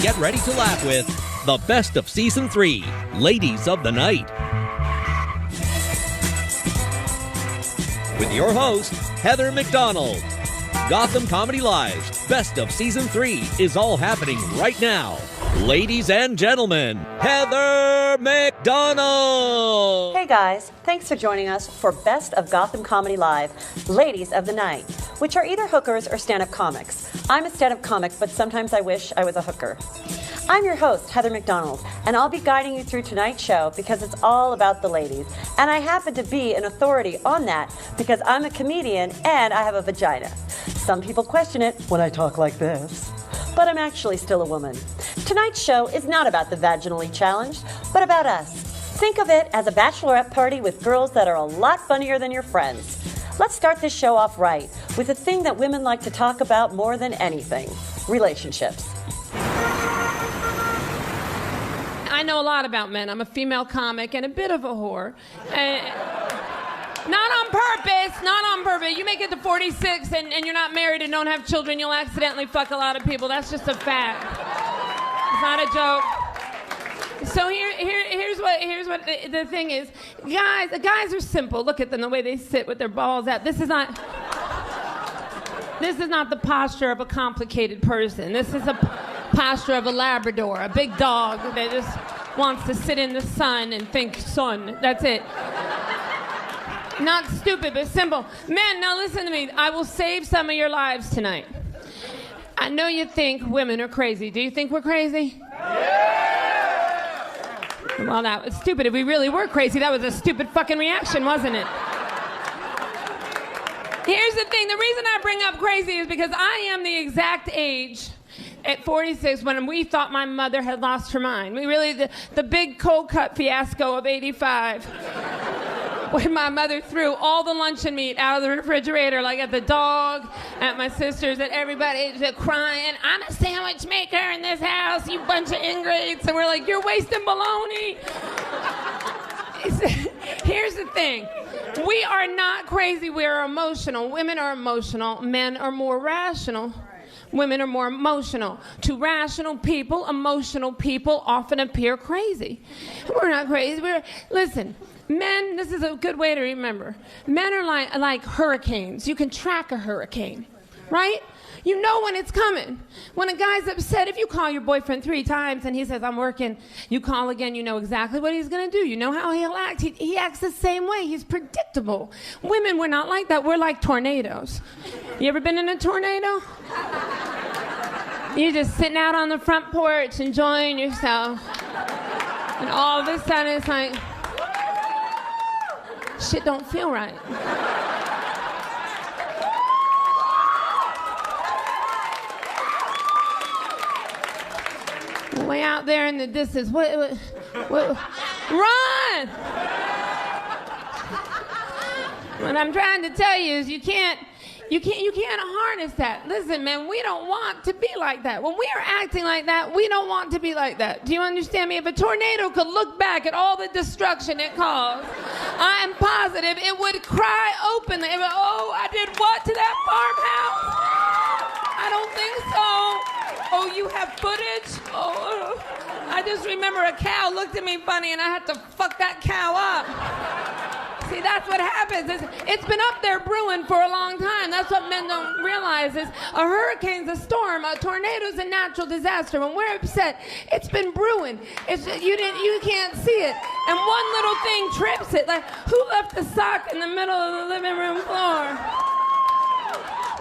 Get ready to laugh with the best of Season 3, Ladies of the Night. With your host, Heather McDonald. Gotham Comedy Live's Best of Season 3 is all happening right now. Ladies and gentlemen, Heather McDonald! Hey guys, thanks for joining us for Best of Gotham Comedy Live, Ladies of the Night, which are either hookers or stand-up comics. I'm a stand-up comic, but sometimes I wish I was a hooker. I'm your host, Heather McDonald, and I'll be guiding you through tonight's show because it's all about the ladies. And I happen to be an authority on that because I'm a comedian and I have a vagina. Some people question it when I talk like this, but I'm actually still a woman. Tonight's show is not about the vaginally challenged, but about us. Think of it as a bachelorette party with girls that are a lot funnier than your friends. Let's start this show off right with a thing that women like to talk about more than anything: relationships. I know a lot about men. I'm a female comic and a bit of a whore. Not on purpose, not on purpose. You make it to 46 and you're not married and don't have children, you'll accidentally fuck a lot of people. That's just a fact. It's not a joke. So here's what the thing is. Guys are simple. Look at them, the way they sit with their balls out. This is not the posture of a complicated person. This is a posture of a Labrador, a big dog that just wants to sit in the sun and think sun. That's it. Not stupid, but simple. Men, now listen to me. I will save some of your lives tonight. I know you think women are crazy. Do you think we're crazy? Yeah! Well, that was stupid. If we really were crazy, that was a stupid fucking reaction, wasn't it? Here's the thing. The reason I bring up crazy is because I am the exact age at 46 when we thought my mother had lost her mind. We really, the big cold cut fiasco of 85. When my mother threw all the luncheon meat out of the refrigerator, like at the dog, at my sisters, at everybody, just crying, I'm a sandwich maker in this house, you bunch of ingrates. And we're like, you're wasting bologna. Here's the thing. We are not crazy, we are emotional. Women are emotional, men are more rational. Women are more emotional. To rational people, emotional people often appear crazy. We're not crazy. Listen, men, this is a good way to remember. Men are like hurricanes. You can track a hurricane, right? You know when it's coming. When a guy's upset, if you call your boyfriend 3 times and he says, I'm working, you call again, you know exactly what he's going to do. You know how he'll act. He acts the same way. He's predictable. Women, we're not like that. We're like tornadoes. You ever been in a tornado? You're just sitting out on the front porch enjoying yourself. And all of a sudden it's like, shit don't feel right. Way out there in the distance, what, run! What I'm trying to tell you is you can't harness that. Listen, man, we don't want to be like that. When we are acting like that, we don't want to be like that. Do you understand me? If a tornado could look back at all the destruction it caused, I am positive it would cry openly. It would, oh, I did what to that farmhouse? I don't think so. Oh, you have footage? Oh, I just remember a cow looked at me funny and I had to fuck that cow up. See, that's what happens. It's been up there brewing for a long time. That's what men don't realize is a hurricane's a storm, a tornado's a natural disaster. When we're upset, it's been brewing. You can't see it. And one little thing trips it. Like, who left the sock in the middle of the living room floor?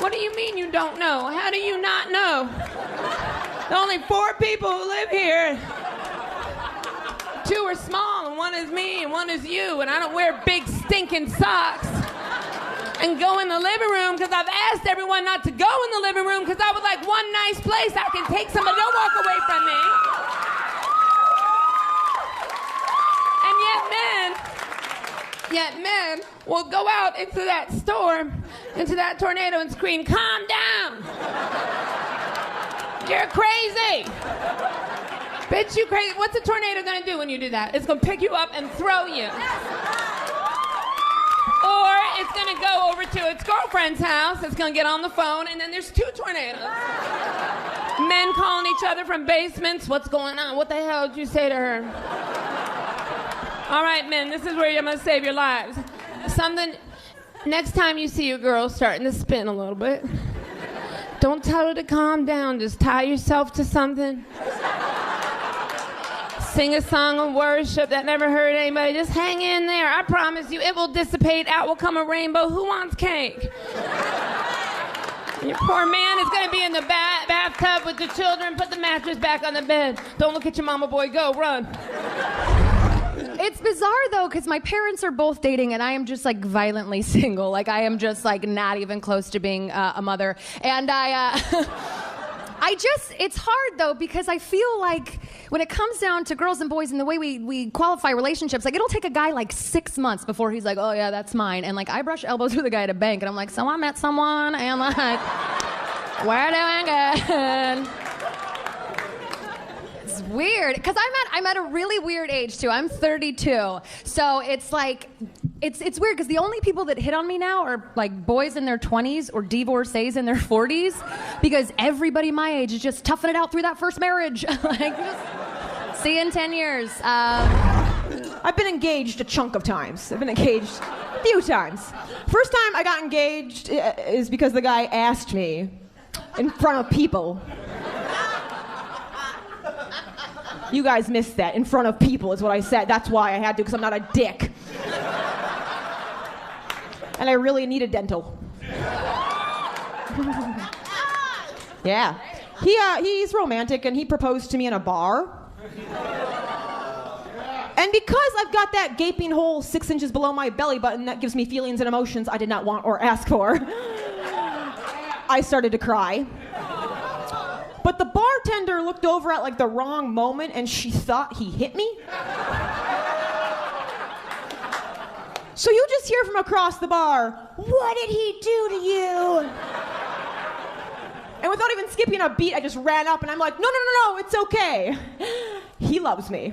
What do you mean you don't know? How do you not know? There are only 4 people who live here. 2 are small, and 1 is me, and 1 is you, and I don't wear big stinking socks and go in the living room because I've asked everyone not to go in the living room because I would like one nice place I can take somebody. Don't walk away from me. And yet men will go out into that storm, into that tornado and scream, calm down. You're crazy. Bitch, you crazy. What's a tornado gonna do when you do that? It's gonna pick you up and throw you. Or it's going to go over to its girlfriend's house. It's going to get on the phone, and then there's 2 tornadoes. Men calling each other from basements. What's going on? What the hell did you say to her? All right, men, this is where I'm going to save your lives. Next time you see your girl starting to spin a little bit, don't tell her to calm down. Just tie yourself to something. Sing a song of worship that never hurt anybody. Just hang in there. I promise you, it will dissipate. Out will come a rainbow. Who wants cake? Your poor man is going to be in the bathtub with the children. Put the mattress back on the bed. Don't look at your mama, boy. Go, run. It's bizarre, though, because my parents are both dating, and I am just, like, violently single. Like, I am just, like, not even close to being a mother. And it's hard, though, because I feel like when it comes down to girls and boys and the way we qualify relationships, like, it'll take a guy, like, 6 months before he's like, oh, yeah, that's mine. And, like, I brush elbows with a guy at a bank, and I'm like, so I met someone, and, like, we're doing good. It's weird, because I'm at a really weird age, too. I'm 32, so it's like, it's weird, because the only people that hit on me now are, like, boys in their 20s or divorcees in their 40s, because everybody my age is just toughing it out through that first marriage. Like, just see you in 10 years. I've been engaged a chunk of times. I've been engaged a few times. First time I got engaged is because the guy asked me in front of people. You guys missed that. In front of people is what I said. That's why I had to, because I'm not a dick. And I really needed dental. Yeah. He's romantic, and he proposed to me in a bar. And because I've got that gaping hole 6 inches below my belly button that gives me feelings and emotions I did not want or ask for, I started to cry. But the bartender looked over at, like, the wrong moment, and she thought he hit me. So you just hear from across the bar, what did he do to you? And without even skipping a beat, I just ran up, and I'm like, no, it's okay. He loves me.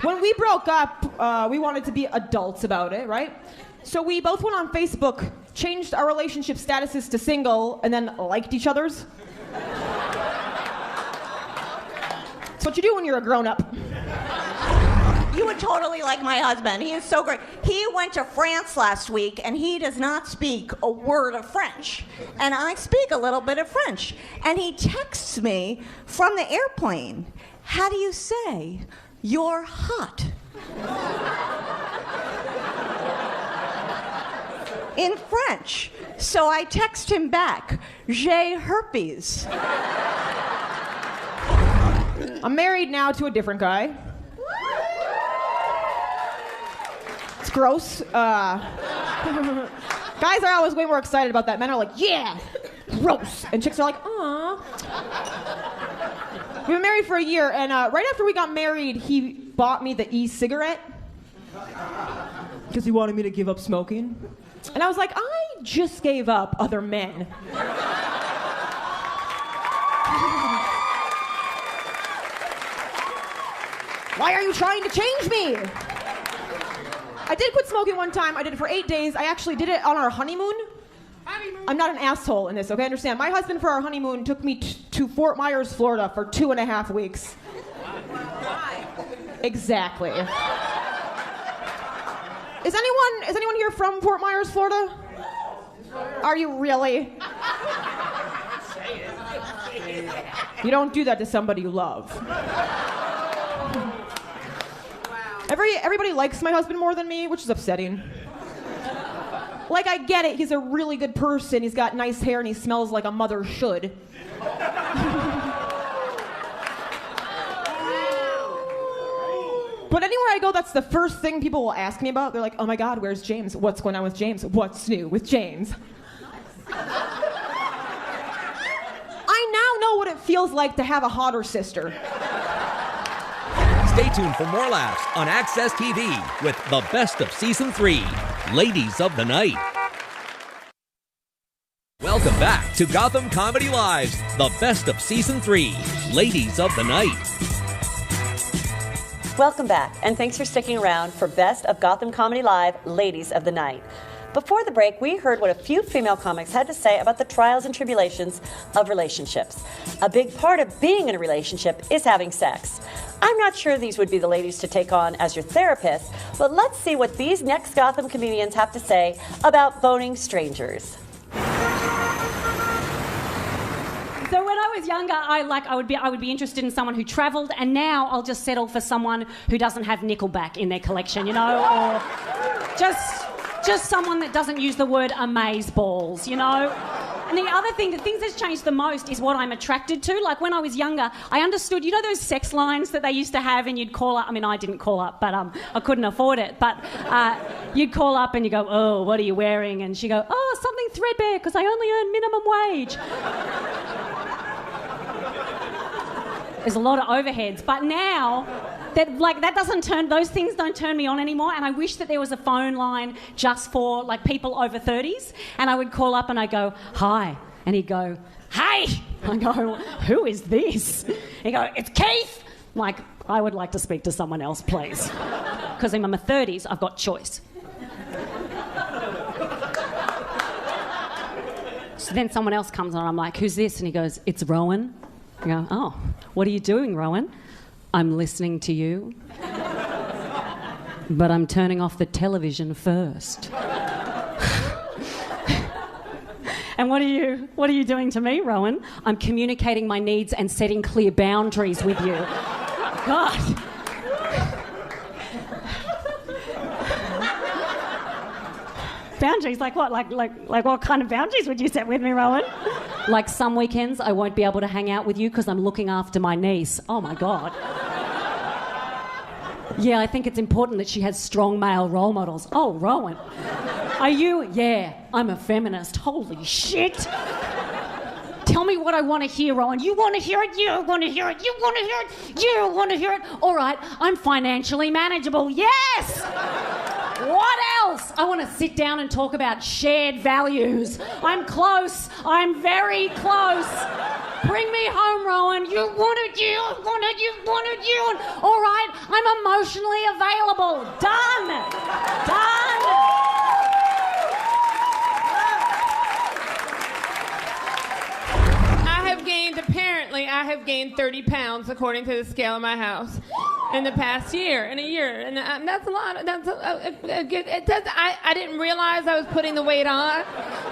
When we broke up, we wanted to be adults about it, right? So we both went on Facebook, changed our relationship statuses to single, and then liked each other's. It's what you do when you're a grown-up. You would totally like my husband. He is so great. He went to France last week, and he does not speak a word of French. And I speak a little bit of French. And he texts me from the airplane, how do you say, you're hot? In French. So I text him back, j'ai herpes. I'm married now to a different guy. It's gross. Guys are always way more excited about that. Men are like, yeah, gross. And chicks are like, aw. We've been married for a year, and right after we got married, he bought me the e-cigarette. Because he wanted me to give up smoking. And I was like, I just gave up other men. Why are you trying to change me? I did quit smoking one time. I did it for 8 days. I actually did it on our honeymoon. I'm not an asshole in this, okay? Understand? My husband, for our honeymoon, took me to Fort Myers, Florida for 2.5 weeks. Why? Exactly. Is anyone here from Fort Myers, Florida? Are you really? You don't do that to somebody you love. Everybody likes my husband more than me, which is upsetting. Like, I get it, he's a really good person, he's got nice hair, and he smells like a mother should. But anywhere I go, that's the first thing people will ask me about. They're like, oh my God, where's James? What's going on with James? What's new with James? I now know what it feels like to have a hotter sister. Stay tuned for more laughs on Access TV with the best of Season 3, Ladies of the Night. Welcome back to Gotham Comedy Live's the best of Season 3, Ladies of the Night. Welcome back, and thanks for sticking around for Best of Gotham Comedy Live, Ladies of the Night. Before the break, we heard what a few female comics had to say about the trials and tribulations of relationships. A big part of being in a relationship is having sex. I'm not sure these would be the ladies to take on as your therapist, but let's see what these next Gotham comedians have to say about boning strangers. So when I was younger, I would be interested in someone who travelled, and now I'll just settle for someone who doesn't have Nickelback in their collection, you know, or just someone that doesn't use the word amazeballs, you know. And the other thing, the thing that's changed the most is what I'm attracted to. Like when I was younger, I understood, you know those sex lines that they used to have and you'd call up, I mean, I didn't call up, but I couldn't afford it, but you'd call up and you go, oh, what are you wearing? And she'd go, oh, something threadbare because I only earn minimum wage. There's a lot of overheads, but now those things don't turn me on anymore, and I wish that there was a phone line just for like people over 30s, and I would call up and I go, hi, and he'd go, hey, I go, who is this? He'd go, it's Keith. I'm like, I would like to speak to someone else, please, because I'm in my 30s, I've got choice. So then someone else comes on, I'm like, who's this? And he goes, it's Rowan. I go, oh, what are you doing, Rowan? I'm listening to you. But I'm turning off the television first. And what are you doing to me, Rowan? I'm communicating my needs and setting clear boundaries with you. God. Boundaries? Like what? Like what kind of boundaries would you set with me, Rowan? Like some weekends I won't be able to hang out with you because I'm looking after my niece. Oh my God. Yeah, I think it's important that she has strong male role models. Oh, Rowan. Are you? Yeah, I'm a feminist. Holy shit. Tell me what I want to hear, Rowan. You want to hear it? You want to hear it? You want to hear it? You want to hear it? All right, I'm financially manageable. Yes! What else? I want to sit down and talk about shared values. I'm close. I'm very close. Bring me home, Rowan. You wanted you. All right, I'm emotionally available. Done. I have gained 30 pounds according to the scale of my house in the past year, and that's a lot. I didn't realize I was putting the weight on.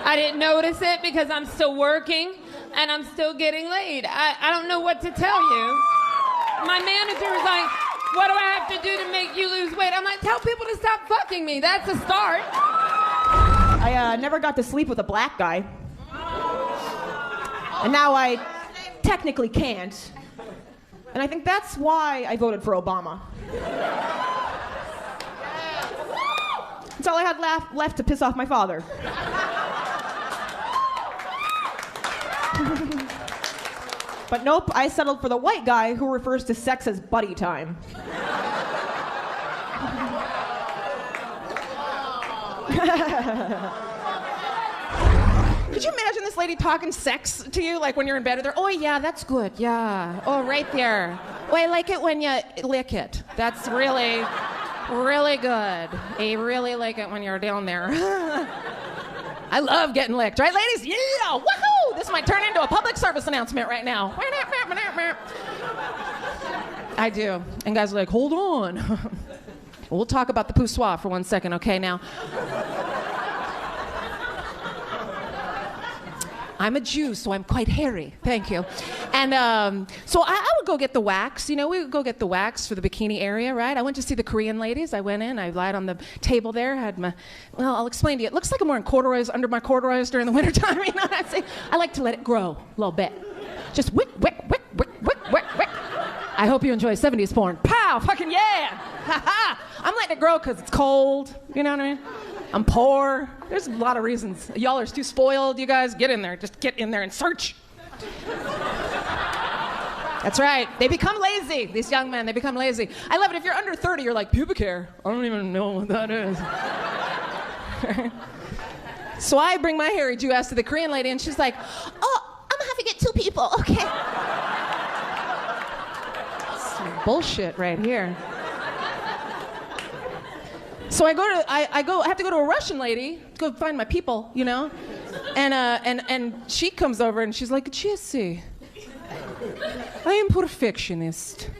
I didn't notice it because I'm still working and I'm still getting laid. I don't know what to tell you. My manager was like, what do I have to do to make you lose weight? I'm like, tell people to stop fucking me. That's a start. I never got to sleep with a black guy. And now I technically can't. And I think that's why I voted for Obama. That's all I had left to piss off my father. But nope, I settled for the white guy who refers to sex as buddy time. Could you imagine this lady talking sex to you, like when you're in bed with her? Oh, yeah, that's good, yeah. Oh, right there. Oh, I like it when you lick it. That's really, really good. I really like it when you're down there. I love getting licked, right, ladies? Yeah, woohoo! This might turn into a public service announcement right now. I do. And guys are like, hold on. We'll talk about the poussoir for 1 second, okay, now. I'm a Jew, so I'm quite hairy. Thank you. And so I would go get the wax. You know, we would go get the wax for the bikini area, right? I went to see the Korean ladies. I went in, I lied on the table there, had my, well, I'll explain to you. It looks like I'm wearing corduroys under my corduroys during the wintertime, you know what I'm saying? I like to let it grow a little bit. Just wick, wick, wick, wick, wick, wick, wick. I hope you enjoy 70s porn. Pow, fucking yeah! Ha ha! I'm letting it grow because it's cold, you know what I mean? I'm poor. There's a lot of reasons. Y'all are too spoiled, you guys. Get in there. Just get in there and search. That's right. They become lazy. These young men, they become lazy. I love it. If you're under 30, you're like, pubic hair. I don't even know what that is. So I bring my hairy Jew ass to the Korean lady, and she's like, oh, I'm gonna have to get 2 people, okay? Some bullshit right here. So I have to go to a Russian lady, go find my people, you know? And she comes over and she's like, Jesse, I am perfectionist.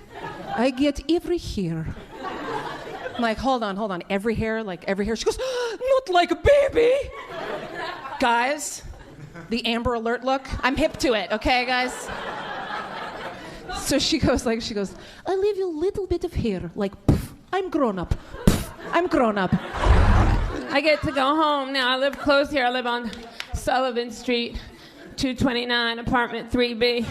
I get every hair. I'm like, hold on, every hair? Like every hair? She goes, not like a baby. Guys, the Amber Alert look, I'm hip to it, okay, guys? So she goes, I leave you a little bit of hair, like, poof, I'm grown up. Poof, I'm grown up. I get to go home now. I live close here. I live on Sullivan Street, 229, apartment 3B.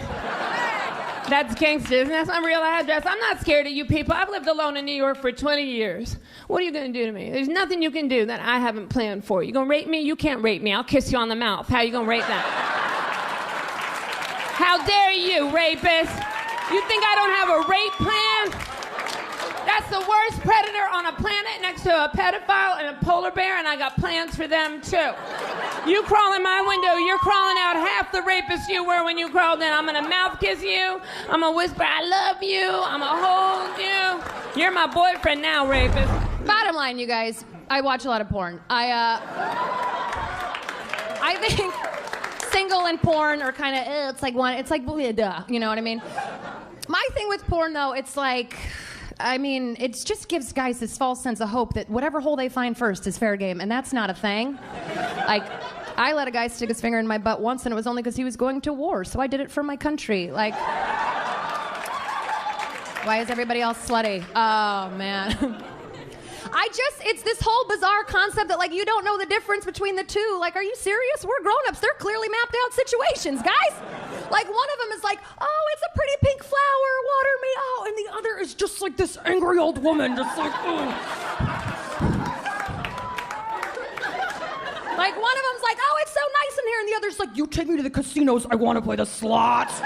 That's gangsters, and that's my real address. I'm not scared of you people. I've lived alone in New York for 20 years. What are you going to do to me? There's nothing you can do that I haven't planned for. You going to rape me? You can't rape me. I'll kiss you on the mouth. How you going to rape that? How dare you, rapist? You think I don't have a rape plan? That's the worst predator on a planet next to a pedophile and a polar bear, and I got plans for them too. You crawl in my window, you're crawling out half the rapist you were when you crawled in. I'm gonna mouth kiss you, I'm gonna whisper I love you, I'm gonna hold you. You're my boyfriend now, rapist. Bottom line, you guys, I watch a lot of porn. I think single and porn are kind of, it's like duh, you know what I mean? My thing with porn, though, it's like, I mean, it just gives guys this false sense of hope that whatever hole they find first is fair game, and that's not a thing. Like, I let a guy stick his finger in my butt once, and it was only because he was going to war, so I did it for my country. Like, why is everybody else slutty? Oh, man. It's this whole bizarre concept that, like, you don't know the difference between the two. Like, are you serious? We're grown-ups. They're clearly mapped out situations, guys. Like, one of them is like, oh, it's a pretty pink flower, water me. Oh, and the other is just like this angry old woman, just like, oh. Like, one of them's like, oh, it's so nice in here, and the other's like, you take me to the casinos, I want to play the slots.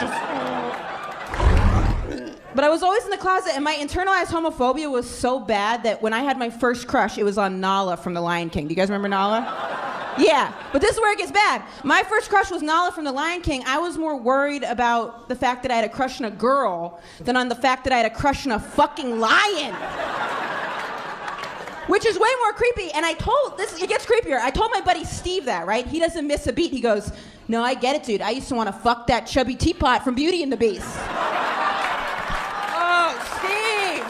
But I was always in the closet, and my internalized homophobia was so bad that when I had my first crush, it was on Nala from The Lion King. Do you guys remember Nala? Yeah, but this is where it gets bad. My first crush was Nala from The Lion King. I was more worried about the fact that I had a crush on a girl than on the fact that I had a crush on a fucking lion. Which is way more creepy, and it gets creepier. I told my buddy Steve that, right? He doesn't miss a beat. He goes, no, I get it, dude. I used to want to fuck that chubby teapot from Beauty and the Beast. Steve!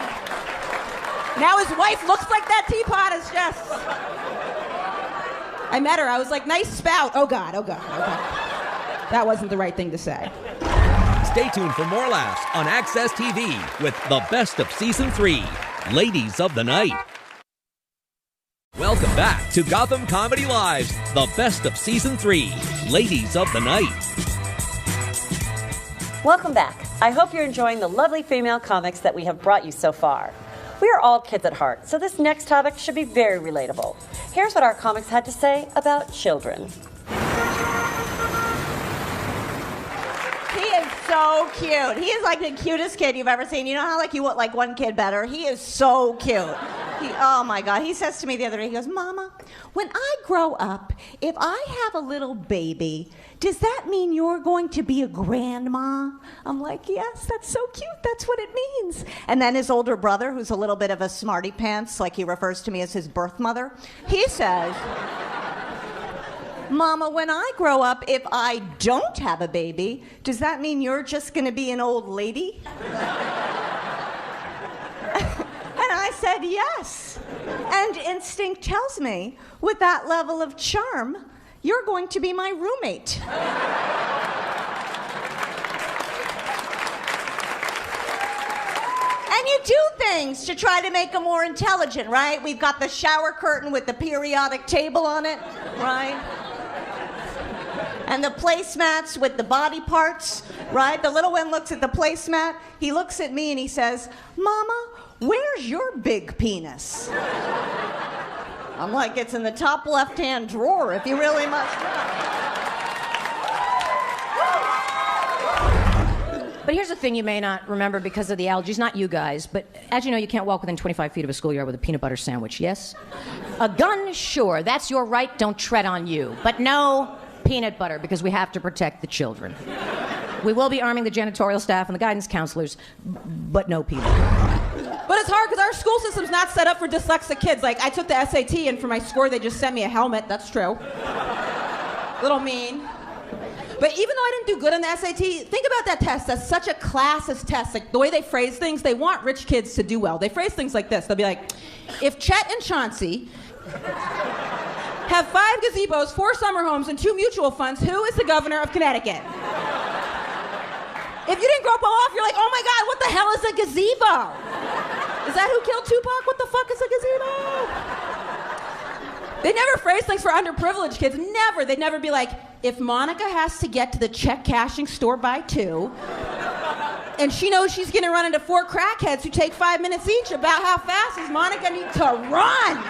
Now his wife looks like that teapot. It's just... I met her. I was like, nice spout. Oh, God. That wasn't the right thing to say. Stay tuned for more laughs on Access TV with the best of Season 3, Ladies of the Night. Welcome back to Gotham Comedy Live's the best of Season 3, Ladies of the Night. Welcome back. I hope you're enjoying the lovely female comics that we have brought you so far. We are all kids at heart, so this next topic should be very relatable. Here's what our comics had to say about children. He is so cute. He is like the cutest kid you've ever seen. You know how like you want like one kid better? He is so cute. Oh my God. He says to me the other day, he goes, Mama, when I grow up, if I have a little baby, does that mean you're going to be a grandma? I'm like, yes, that's so cute. That's what it means. And then his older brother, who's a little bit of a smarty pants, like he refers to me as his birth mother, he says, Mama, when I grow up, if I don't have a baby, does that mean you're just going to be an old lady? And I said, yes. And instinct tells me, with that level of charm, you're going to be my roommate. And you do things to try to make them more intelligent, right? We've got the shower curtain with the periodic table on it, right? And the placemats with the body parts, right? The little one looks at the placemat. He looks at me and he says, Mama, where's your big penis? I'm like, it's in the top left-hand drawer if you really must know. But here's the thing you may not remember because of the allergies, not you guys, but as you know, you can't walk within 25 feet of a schoolyard with a peanut butter sandwich, yes? A gun, sure, that's your right, don't tread on you. But no peanut butter, because we have to protect the children. We will be arming the janitorial staff and the guidance counselors, but no peanut butter. But But it's hard because our school system's not set up for dyslexic kids. Like, I took the SAT, and for my score, they just sent me a helmet. That's true. Little mean. But even though I didn't do good on the SAT, think about that test. That's such a classist test. Like, the way they phrase things, they want rich kids to do well. They phrase things like this. They'll be like, if Chet and Chauncey have 5 gazebos, 4 summer homes, and 2 mutual funds, who is the governor of Connecticut? If you didn't grow up well off, you're like, oh my God, what the hell is a gazebo? Is that who killed Tupac? What the fuck is a gazebo? They never phrase things for underprivileged kids. Never. They'd never be like, if Monica has to get to the check cashing store by 2, and she knows she's gonna run into 4 crackheads who take 5 minutes each, about how fast does Monica need to run?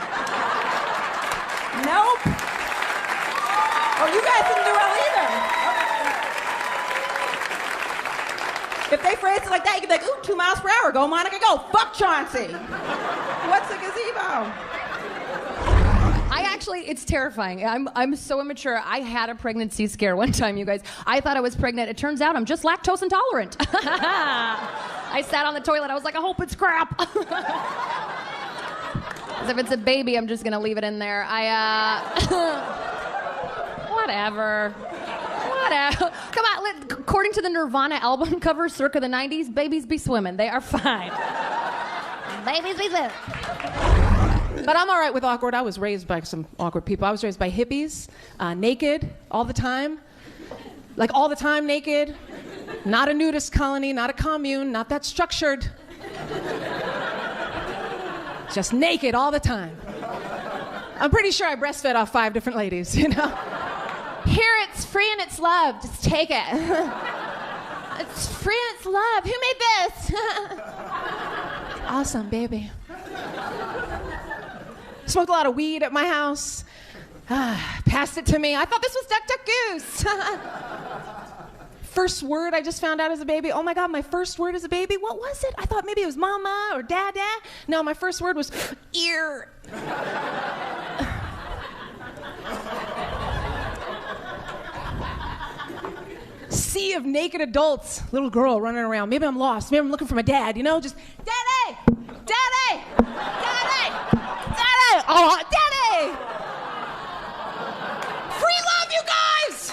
Nope. Oh, you guys didn't do well either. If they phrase it like that, you could be like, ooh, 2 miles per hour. Go, Monica, go. Fuck Chauncey. What's a gazebo? It's terrifying. I'm so immature. I had a pregnancy scare one time, you guys. I thought I was pregnant. It turns out I'm just lactose intolerant. I sat on the toilet. I was like, I hope it's crap. 'Cause if it's a baby, I'm just gonna leave it in there. Whatever. Come on, according to the Nirvana album cover, circa the 90s, babies be swimming. They are fine. Babies be swimming. But I'm all right with awkward. I was raised by some awkward people. I was raised by hippies, naked all the time. Like all the time naked. Not a nudist colony, not a commune, not that structured. Just naked all the time. I'm pretty sure I breastfed off 5 different ladies, you know? Here, it's free and it's love. Just take it. It's free and it's love. Who made this? Awesome, baby. Smoked a lot of weed at my house. Passed it to me. I thought this was Duck Duck Goose. First word I just found out as a baby. Oh my God, my first word as a baby. What was it? I thought maybe it was mama or dada. No, my first word was ear. Sea of naked adults. Little girl running around. Maybe I'm lost. Maybe I'm looking for my dad, you know? Just, Daddy! Daddy! Daddy! Daddy! Oh, Daddy! Free love, you guys!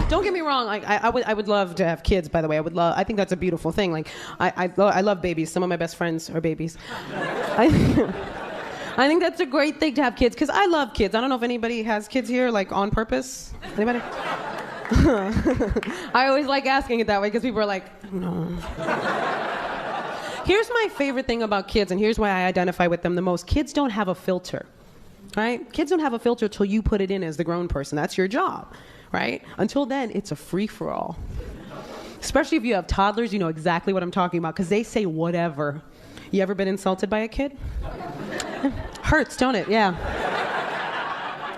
Don't get me wrong. Like I would love to have kids. By the way, I think that's a beautiful thing. Like I love babies. Some of my best friends are babies. I think that's a great thing to have kids because I love kids. I don't know if anybody has kids here, like on purpose. Anybody? I always like asking it that way because people are like, no. Here's my favorite thing about kids, and here's why I identify with them the most. Kids don't have a filter, right? Kids don't have a filter till you put it in as the grown person. That's your job, right? Until then, it's a free-for-all. Especially if you have toddlers, you know exactly what I'm talking about because they say whatever. You ever been insulted by a kid? Hurts, don't it? Yeah.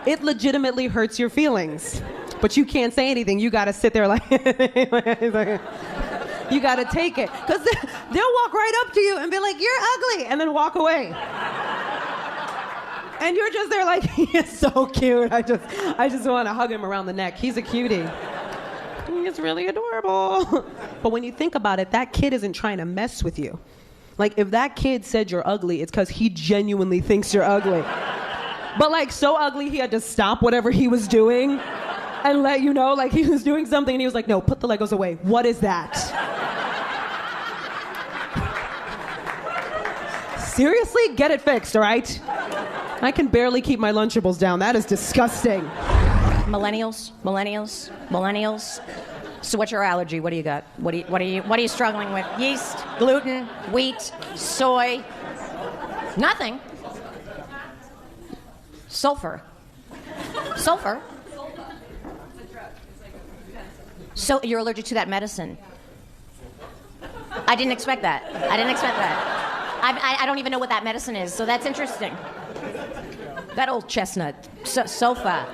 It legitimately hurts your feelings. But you can't say anything. You gotta sit there like, you gotta take it. Because they'll walk right up to you and be like, you're ugly, and then walk away. And you're just there like, he's so cute. I just want to hug him around the neck. He's a cutie. He's really adorable. But when you think about it, that kid isn't trying to mess with you. Like, if that kid said you're ugly, it's because he genuinely thinks you're ugly. But, like, so ugly he had to stop whatever he was doing and let you know, like, he was doing something and he was like, no, put the Legos away. What is that? Seriously? Get it fixed, all right? I can barely keep my Lunchables down. That is disgusting. Millennials. So what's your allergy? What do you got? What are you struggling with? Yeast, gluten, wheat, soy? Nothing. Sulfur. So you're allergic to that medicine? I didn't expect that. I don't even know what that medicine is, so that's interesting. That old chestnut. Sofa.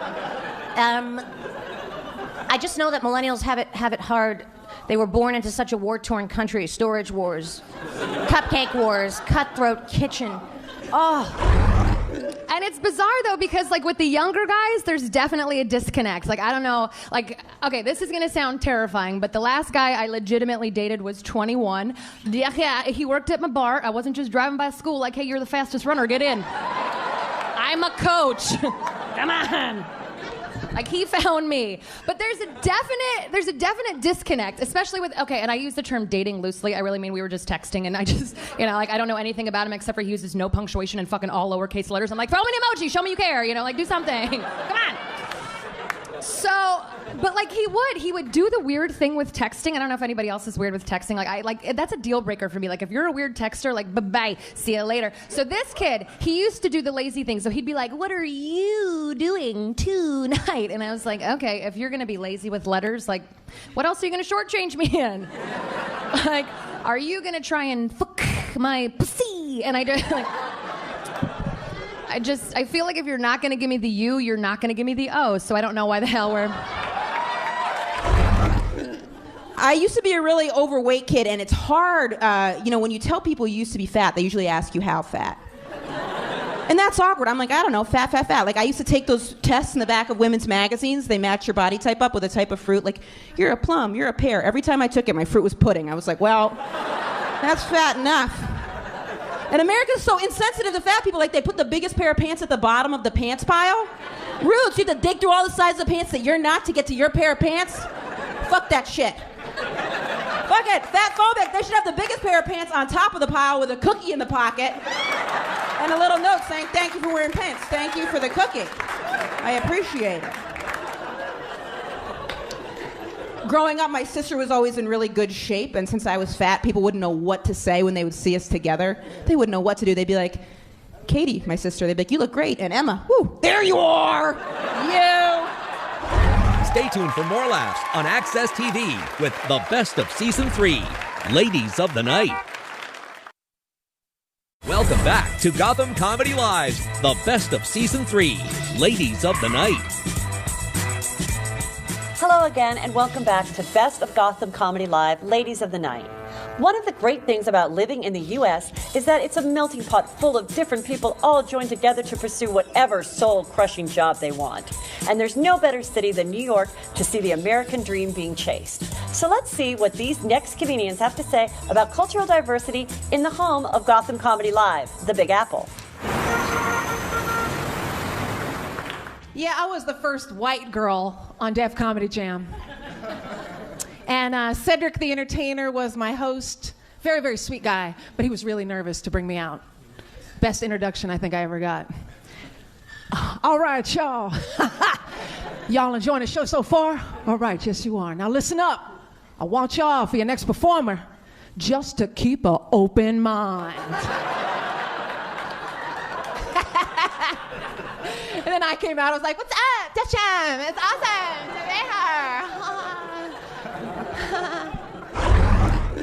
I just know that millennials have it hard. They were born into such a war-torn country. Storage wars, cupcake wars, cutthroat kitchen. Oh, And it's bizarre though because like with the younger guys, there's definitely a disconnect. Like I don't know, like okay, this is gonna sound terrifying, but the last guy I legitimately dated was 21. Yeah, he worked at my bar. I wasn't just driving by school like, hey, you're the fastest runner, get in. I'm a coach. Come on. Like he found me. But there's a definite disconnect, especially with, okay, and I use the term dating loosely. I really mean we were just texting and I just, like I don't know anything about him except for he uses no punctuation and fucking all lowercase letters. I'm like, throw me an emoji, show me you care, like do something. Come on. So, but like he would do the weird thing with texting. I don't know if anybody else is weird with texting. Like that's a deal breaker for me. Like if you're a weird texter, like bye-bye, see you later. So this kid, he used to do the lazy thing. So he'd be like, what are you doing tonight? And I was like, okay, if you're gonna be lazy with letters, like what else are you gonna shortchange me in? Like, are you gonna try and fuck my pussy? And I just like I feel like if you're not gonna give me the U, you're not gonna give me the O, so I don't know why the hell we're... I used to be a really overweight kid, and it's hard, when you tell people you used to be fat, they usually ask you how fat. And that's awkward. I'm like, I don't know, fat. Like, I used to take those tests in the back of women's magazines. They match your body type up with a type of fruit. Like, you're a plum, you're a pear. Every time I took it, my fruit was pudding. I was like, well, that's fat enough. And America's so insensitive to fat people, like they put the biggest pair of pants at the bottom of the pants pile. Rude, so you have to dig through all the sizes of pants that you're not to get to your pair of pants. Fuck that shit. Fuck it, fat phobic. They should have the biggest pair of pants on top of the pile with a cookie in the pocket and a little note saying, thank you for wearing pants. Thank you for the cookie. I appreciate it. Growing up, my sister was always in really good shape, and since I was fat, people wouldn't know what to say when they would see us together. They wouldn't know what to do. They'd be like, Katie, my sister, they'd be like, you look great. And Emma, whoo, there you are! You! Stay tuned for more laughs on Access TV with the best of Season 3, Ladies of the Night. Welcome back to Gotham Comedy Live's the best of Season 3, Ladies of the Night. Hello again, and welcome back to Best of Gotham Comedy Live, Ladies of the Night. One of the great things about living in the U.S. is that it's a melting pot full of different people all joined together to pursue whatever soul-crushing job they want. And there's no better city than New York to see the American dream being chased. So let's see what these next comedians have to say about cultural diversity in the home of Gotham Comedy Live, the Big Apple. Yeah, I was the first white girl on Def Comedy Jam. And Cedric the Entertainer was my host. Very, very sweet guy, but he was really nervous to bring me out. Best introduction I think I ever got. All right, y'all. Y'all enjoying the show so far? All right, yes you are. Now listen up. I want y'all, for your next performer, just to keep an open mind. And then I came out, I was like, what's up, Def Jam? It's awesome to be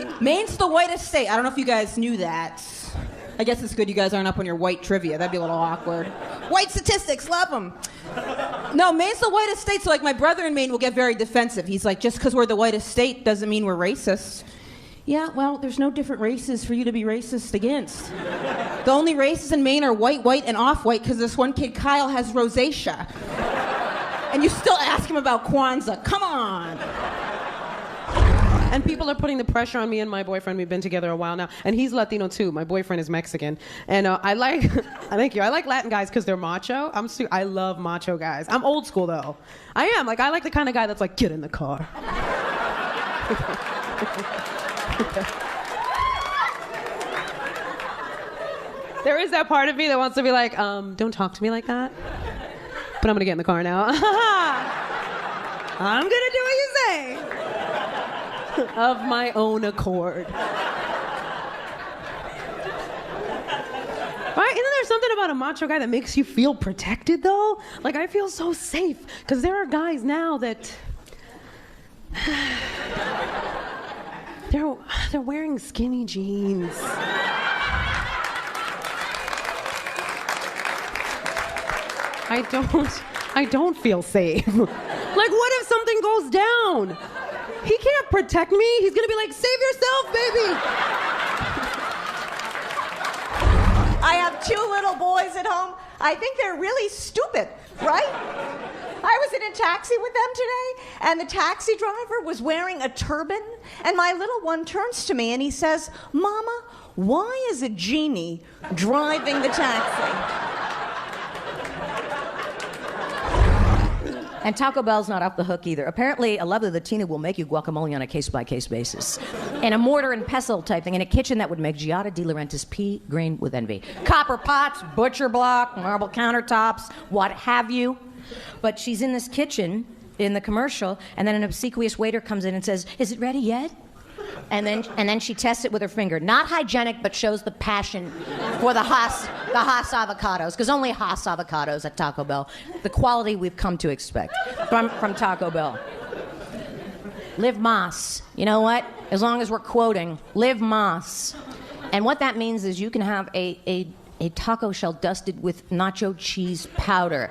here. Maine's the whitest state. I don't know if you guys knew that. I guess it's good you guys aren't up on your white trivia. That'd be a little awkward. White statistics, love them. No, Maine's the whitest state, so like my brother in Maine will get very defensive. He's like, just because we're the whitest state doesn't mean we're racist. Yeah, well, there's no different races for you to be racist against. The only races in Maine are white, and off-white, because this one kid, Kyle, has rosacea. And you still ask him about Kwanzaa. Come on. And people are putting the pressure on me and my boyfriend. We've been together a while now. And he's Latino too. My boyfriend is Mexican. And I like, thank you. I like Latin guys because they're macho. I love macho guys. I'm old school though. I am. Like, I like the kind of guy that's like, get in the car. There is that part of me that wants to be like, don't talk to me like that. But I'm gonna get in the car now. I'm gonna do what you say. Of my own accord. Right? Isn't there something about a macho guy that makes you feel protected though? Like, I feel so safe. Because there are guys now that they're wearing skinny jeans. I don't feel safe. Like, what if something goes down? He can't protect me. He's gonna be like, save yourself, baby. I have have 2 little boys at home, I think they're really stupid, right? I was in a taxi with them today, and the taxi driver was wearing a turban, and my little one turns to me and he says, "Mama, why is a genie driving the taxi?" And Taco Bell's not off the hook either. Apparently, a lovely Latina will make you guacamole on a case-by-case basis. In a mortar and pestle type thing, in a kitchen that would make Giada De Laurentiis pea green with envy. Copper pots, butcher block, marble countertops, what have you. But she's in this kitchen, in the commercial, and then an obsequious waiter comes in and says, "Is it ready yet?" And then she tests it with her finger. Not hygienic, but shows the passion for the Haas avocados, because only Haas avocados at Taco Bell. The quality we've come to expect from Taco Bell. Live Mas. You know what? As long as we're quoting, live Mas. And what that means is you can have a taco shell dusted with nacho cheese powder.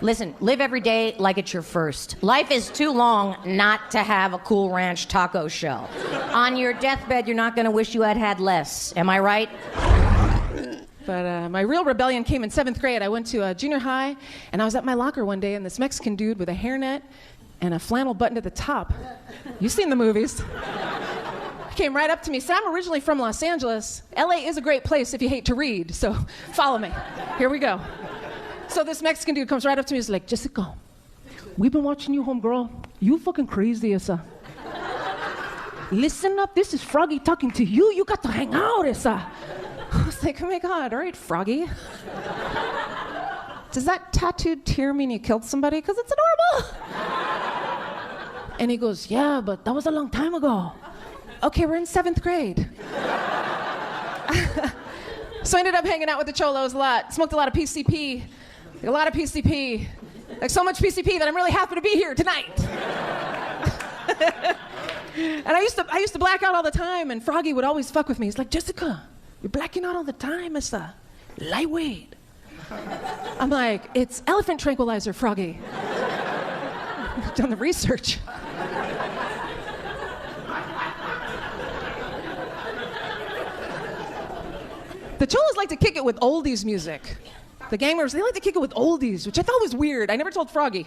Listen, live every day like it's your first. Life is too long not to have a Cool Ranch taco shell. On your deathbed, you're not going to wish you had had less. Am I right? But my real rebellion came in 7th grade. I went to junior high, and I was at my locker one day, and this Mexican dude with a hairnet and a flannel button at the top. You've seen the movies. He came right up to me. So I'm originally from Los Angeles. LA is a great place if you hate to read, so follow me. Here we go. So this Mexican dude comes right up to me. He's like, "Jessica, we've been watching you, homegirl. You fucking crazy, esa. Listen up, this is Froggy talking to you. You got to hang out, esa." I was like, "Oh my God, all right, Froggy. Does that tattooed tear mean you killed somebody? Because it's adorable." And he goes, "Yeah, but that was a long time ago." Okay, we're in 7th grade. So I ended up hanging out with the cholos a lot. Smoked a lot of PCP. A lot of PCP. Like so much PCP that I'm really happy to be here tonight. And I used to black out all the time, and Froggy would always fuck with me. He's like, "Jessica, you're blacking out all the time. It's lightweight." I'm like, "It's elephant tranquilizer, Froggy." I've done the research. The cholos like to kick it with oldies music. The gang members, they like to kick it with oldies, which I thought was weird. I never told Froggy,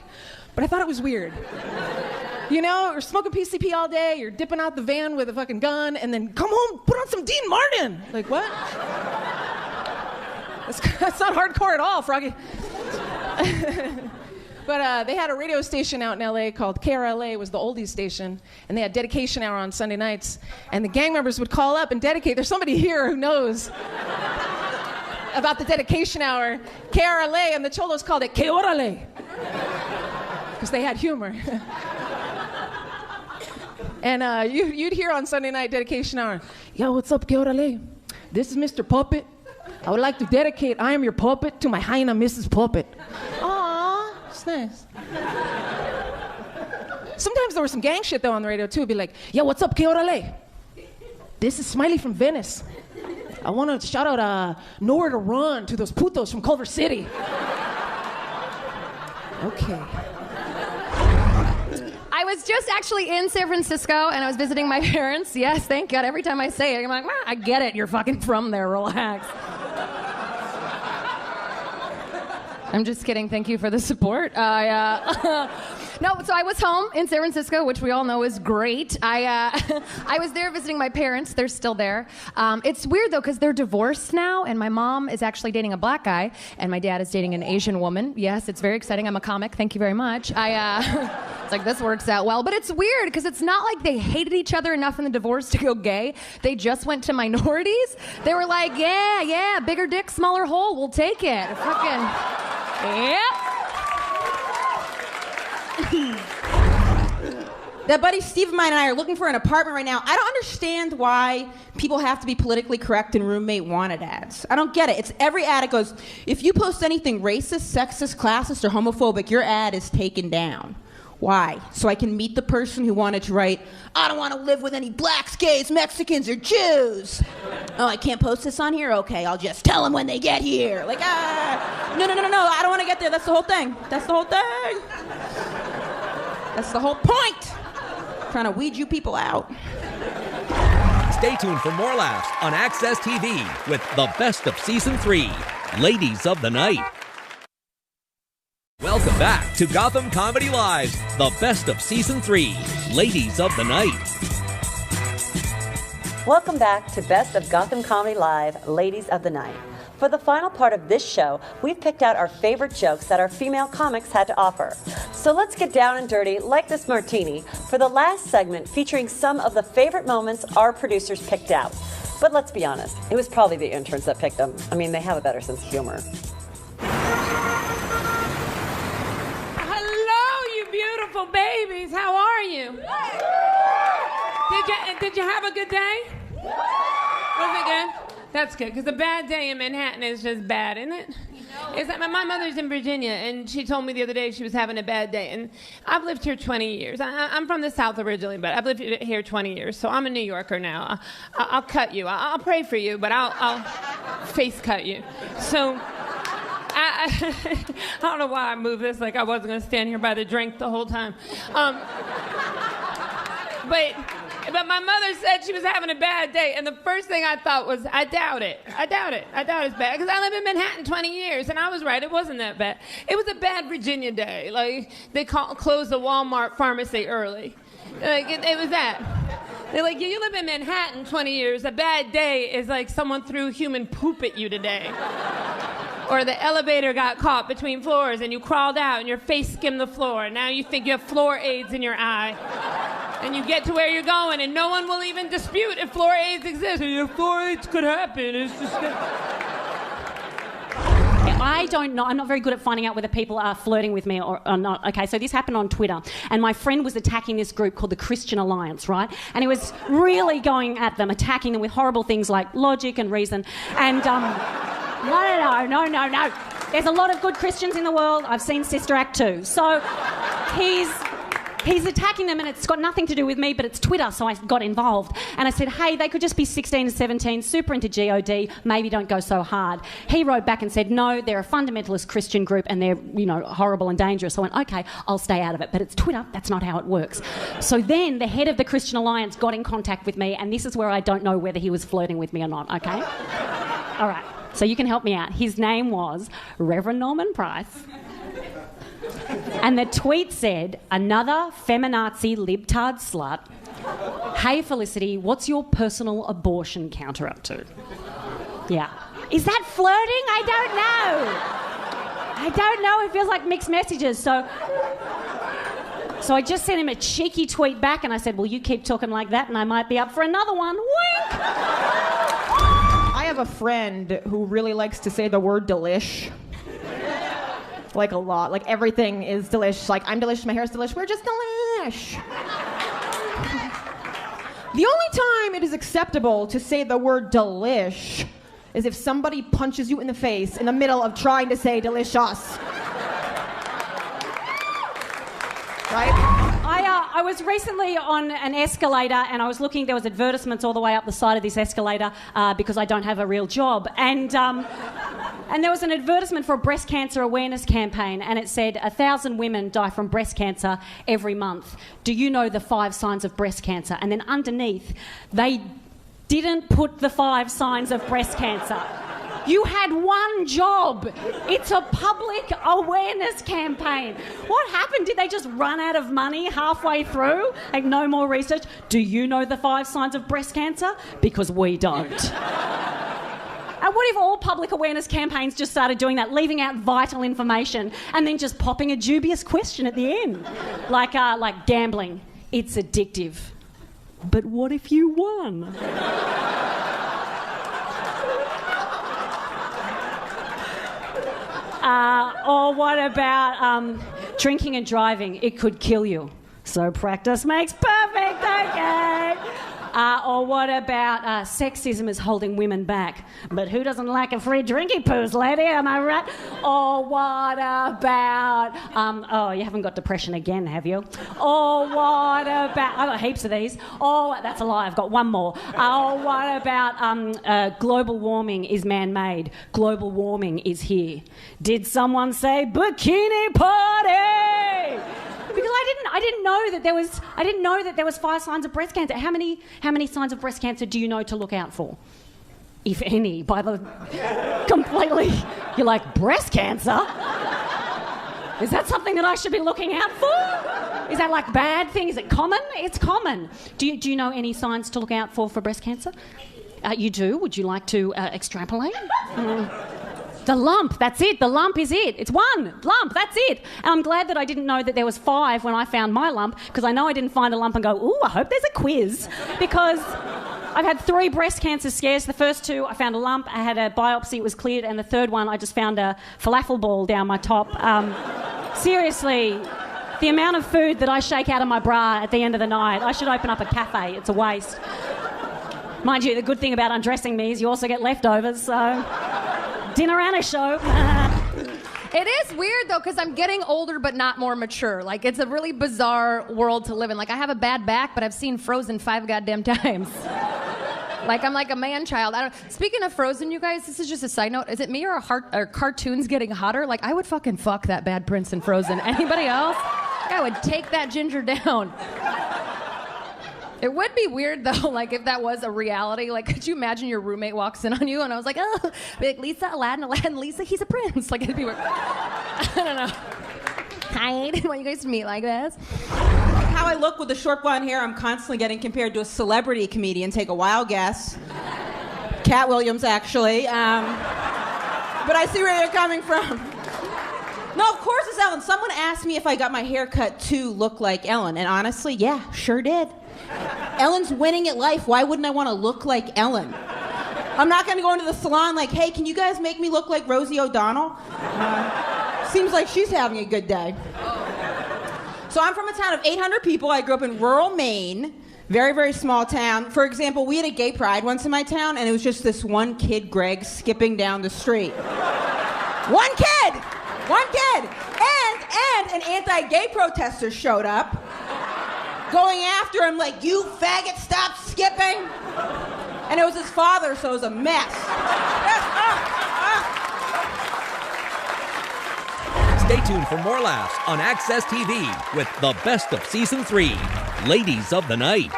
but I thought it was weird. You know, you're smoking PCP all day, you're dipping out the van with a fucking gun, and then come home, put on some Dean Martin. Like, what? That's not hardcore at all, Froggy. But they had a radio station out in LA called KRLA, was the oldies station, and they had dedication hour on Sunday nights, and the gang members would call up and dedicate. There's somebody here who knows about the dedication hour. KRLA, and the cholos called it Que Orale, because they had humor. And you'd hear on Sunday night dedication hour, "Yo, what's up, Que Orale? This is Mr. Puppet. I would like to dedicate I Am Your Puppet to my hyena, Mrs. Puppet." Aww, it's nice. Sometimes there was some gang shit, though, on the radio, too. It'd be like, "Yo, what's up, Que Orale? This is Smiley from Venice. I want to shout out Nowhere to Run to those putos from Culver City." Okay. I was just actually in San Francisco, and I was visiting my parents. Yes, thank God. Every time I say it, I'm like, I get it. You're fucking from there. Relax. I'm just kidding. Thank you for the support. No, so I was home in San Francisco, which we all know is great. I was there visiting my parents. They're still there. It's weird, though, because they're divorced now, and my mom is actually dating a black guy, and my dad is dating an Asian woman. Yes, it's very exciting. I'm a comic. Thank you very much. It's like, this works out well. But it's weird, because it's not like they hated each other enough in the divorce to go gay. They just went to minorities. They were like, yeah, bigger dick, smaller hole. We'll take it. Fucking, yep. That buddy Steve of mine and I are looking for an apartment right now. I don't understand why people have to be politically correct in roommate wanted ads. I don't get it. It's every ad. It goes, if you post anything racist, sexist, classist, or homophobic, your ad is taken down. Why? So I can meet the person who wanted to write, I don't want to live with any blacks, gays, Mexicans, or Jews. Oh, I can't post this on here? Okay, I'll just tell them when they get here. Like, no, I don't want to get there. That's the whole thing. That's the whole thing. That's the whole point. Trying to weed you people out. stay tuned for more laughs on Access TV with the best of Season 3, Ladies of the Night. Welcome back to Gotham Comedy Live's the best of Season 3, Ladies of the Night. Welcome back to Best of Gotham Comedy Live, Ladies of the Night. For the final part of this show, we've picked out our favorite jokes that our female comics had to offer. So let's get down and dirty, like this martini, for the last segment featuring some of the favorite moments our producers picked out. But let's be honest, it was probably the interns that picked them. I mean, they have a better sense of humor. Hello, you beautiful babies. How are you? Did you have a good day? Was it good? That's good, because a bad day in Manhattan is just bad, isn't it? Is that my mother's in Virginia, and she told me the other day she was having a bad day. And I've lived here 20 years. I'm from the South originally, but I've lived here 20 years, so I'm a New Yorker now. I'll cut you. I'll pray for you, but I'll face cut you. So I don't know why I moved this like I wasn't going to stand here by the drink the whole time. But my mother said she was having a bad day, and the first thing I thought was, I doubt it. I doubt it's bad, because I lived in Manhattan 20 years, and I was right, it wasn't that bad. It was a bad Virginia day. Like, they closed the Walmart pharmacy early. Like, it was that. They're like, you live in Manhattan 20 years, a bad day is like someone threw human poop at you today. Or the elevator got caught between floors and you crawled out and your face skimmed the floor, and now you think you have floor aids in your eye. And you get to where you're going and no one will even dispute if floor aids exist. If floor aids could happen, it's just... I don't know. I'm not very good at finding out whether people are flirting with me or not. Okay, so this happened on Twitter, and my friend was attacking this group called the Christian Alliance, right? And he was really going at them, attacking them with horrible things like logic and reason. And no. There's a lot of good Christians in the world. I've seen Sister Act 2. So he's attacking them, and it's got nothing to do with me, but it's Twitter, so I got involved. And I said, hey, they could just be 16 and 17, super into God, maybe don't go so hard. He wrote back and said, no, they're a fundamentalist Christian group, and they're, horrible and dangerous. So I went, okay, I'll stay out of it. But it's Twitter, that's not how it works. So then the head of the Christian Alliance got in contact with me, and this is where I don't know whether he was flirting with me or not, okay? All right, so you can help me out. His name was Reverend Norman Price. And the tweet said, another feminazi libtard slut. Hey, Felicity, what's your personal abortion counter up to? Yeah. Is that flirting? I don't know. It feels like mixed messages. So I just sent him a cheeky tweet back, and I said, well, you keep talking like that and I might be up for another one. Wink! I have a friend who really likes to say the word delish. Like a lot. Like everything is delish. Like, I'm delish, my hair's delish, we're just delish. The only time it is acceptable to say the word delish is if somebody punches you in the face in the middle of trying to say delicious. Right? I was recently on an escalator, and I was looking, there was advertisements all the way up the side of this escalator because I don't have a real job. And there was an advertisement for a breast cancer awareness campaign, and it said 1,000 women die from breast cancer every month. Do you know the 5 signs of breast cancer? And then underneath, they didn't put the 5 signs of breast cancer. You had one job. It's a public awareness campaign. What happened? Did they just run out of money halfway through? Like, no more research? Do you know the 5 signs of breast cancer? Because we don't. And what if all public awareness campaigns just started doing that, leaving out vital information and then just popping a dubious question at the end? Like gambling. It's addictive. But what if you won? Or what about drinking and driving? It could kill you. So practice makes perfect, okay? Or what about sexism is holding women back? But who doesn't like a free drinky poos, lady? Am I right? Or what about... oh, you haven't got depression again, have you? Or what about... I've got heaps of these. Oh, that's a lie. I've got one more. Or what about global warming is man-made? Global warming is here. Did someone say bikini party? Because didn't know that there was 5 signs of breast cancer. How many signs of breast cancer do you know to look out for? If any, by the completely. You're like, breast cancer? Is that something that I should be looking out for? Is that like bad thing? Is it common? It's common. Do you know any signs to look out for breast cancer? You do? Would you like to extrapolate? The lump, that's it. The lump is it. It's one lump, that's it. And I'm glad that I didn't know that there was 5 when I found my lump, because I know I didn't find a lump and go, ooh, I hope there's a quiz. Because I've had 3 breast cancer scares. The first 2, I found a lump, I had a biopsy, it was cleared, and the third one, I just found a falafel ball down my top. Seriously, the amount of food that I shake out of my bra at the end of the night, I should open up a cafe. It's a waste. Mind you, the good thing about undressing me is you also get leftovers, so dinner and a show. It is weird, though, because I'm getting older but not more mature. Like, it's a really bizarre world to live in. Like, I have a bad back, but I've seen Frozen 5 goddamn times. Like, I'm like a man-child. Speaking of Frozen, you guys, this is just a side note. Is it me or cartoons getting hotter? Like, I would fucking fuck that bad prince in Frozen. Anybody else? Like, I would take that ginger down. It would be weird, though, like, if that was a reality. Like, could you imagine your roommate walks in on you and I was like, oh, like, Lisa, Aladdin, Lisa, he's a prince. Like, it'd be weird. I don't know. Hi, I didn't want you guys to meet like this. How I look with the short blonde hair, I'm constantly getting compared to a celebrity comedian. Take a wild guess. Cat Williams, actually. But I see where you're coming from. No, of course it's Ellen. Someone asked me if I got my hair cut to look like Ellen, and honestly, yeah, sure did. Ellen's winning at life. Why wouldn't I want to look like Ellen? I'm not going to go into the salon like, hey, can you guys make me look like Rosie O'Donnell? Seems like she's having a good day. So I'm from a town of 800 people. I grew up in rural Maine. Very, very small town. For example, we had a gay pride once in my town, and it was just this one kid, Greg, skipping down the street. One kid! One kid! And an anti-gay protester showed up, going after him like, you faggot, stop skipping. And it was his father, so it was a mess. Stay tuned for more laughs on Access TV with the best of Season 3, Ladies of the Night.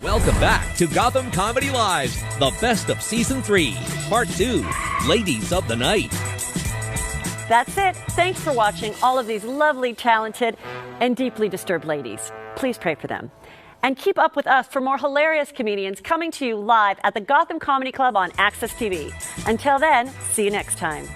Welcome back to Gotham Comedy Live's The Best of Season 3, Part 2, Ladies of the Night. That's it. Thanks for watching all of these lovely, talented, and deeply disturbed ladies. Please pray for them. And keep up with us for more hilarious comedians coming to you live at the Gotham Comedy Club on Access TV. Until then, see you next time.